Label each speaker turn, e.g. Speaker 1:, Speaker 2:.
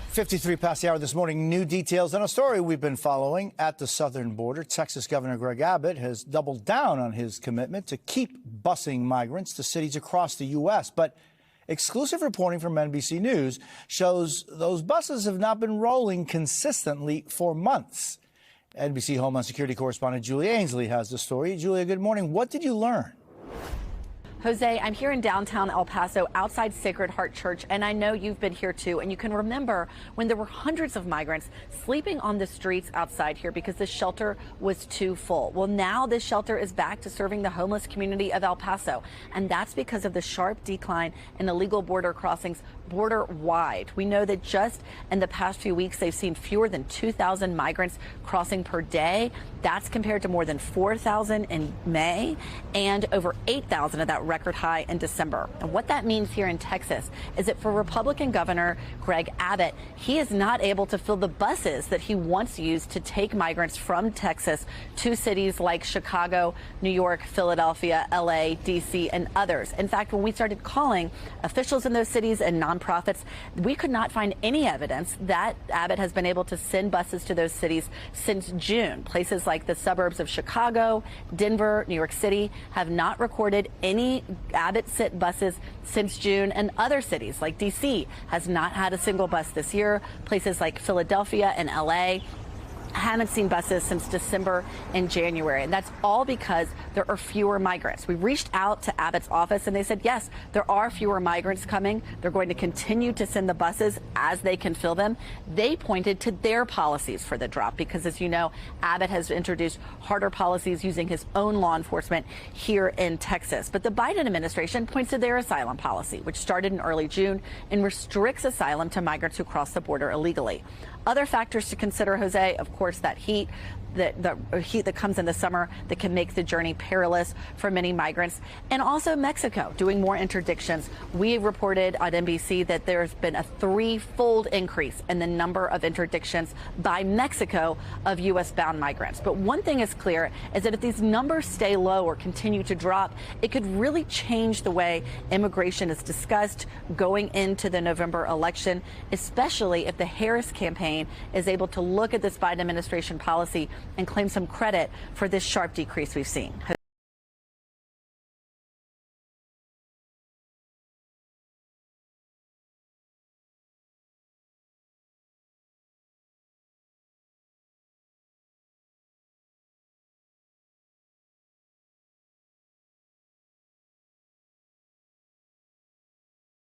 Speaker 1: 53 past the hour this morning. New details on a story we've been following at the southern border. Texas Governor Greg Abbott has doubled down on his commitment to keep busing migrants to cities across the U.S. But exclusive reporting from NBC News shows those buses have not been rolling consistently for months. NBC Homeland Security correspondent Julia Ainsley has the story. Julia, good morning. What did you learn?
Speaker 2: Jose, I'm here in downtown El Paso outside Sacred Heart Church, and I know you've been here too. And you can remember when there were hundreds of migrants sleeping on the streets outside here because the shelter was too full. Well, now this shelter is back to serving the homeless community of El Paso, and that's because of the sharp decline in illegal border crossings border wide. We know that just in the past few weeks, they've seen fewer than 2,000 migrants crossing per day. That's compared to more than 4,000 in May and over 8,000 of that record high in December. And what that means here in Texas is that for Republican Governor Greg Abbott, he is not able to fill the buses that he once used to take migrants from Texas to cities like Chicago, New York, Philadelphia, LA, DC, and others. In fact, when we started calling officials in those cities and nonprofits, we could not find any evidence that Abbott has been able to send buses to those cities since June. Places like the suburbs of Chicago, Denver, New York City have not recorded any Abbott sent buses since June, and other cities like DC has not had a single bus this year. Places like Philadelphia and LA haven't seen buses since December and January. And that's all because there are fewer migrants. We reached out to Abbott's office and they said, yes, there are fewer migrants coming. They're going to continue to send the buses as they can fill them. They pointed to their policies for the drop because, as you know, Abbott has introduced harder policies using his own law enforcement here in Texas. But the Biden administration points to their asylum policy, which started in early June and restricts asylum to migrants who cross the border illegally. Other factors to consider, Jose, of course, that heat, the heat that comes in the summer that can make the journey perilous for many migrants, and also Mexico doing more interdictions. We reported on NBC that there's been a threefold increase in the number of interdictions by Mexico of U.S.-bound migrants. But one thing is clear is that if these numbers stay low or continue to drop, it could really change the way immigration is discussed going into the November election, especially if the Harris campaign is able to look at this Biden administration policy and claim some credit for this sharp decrease we've seen.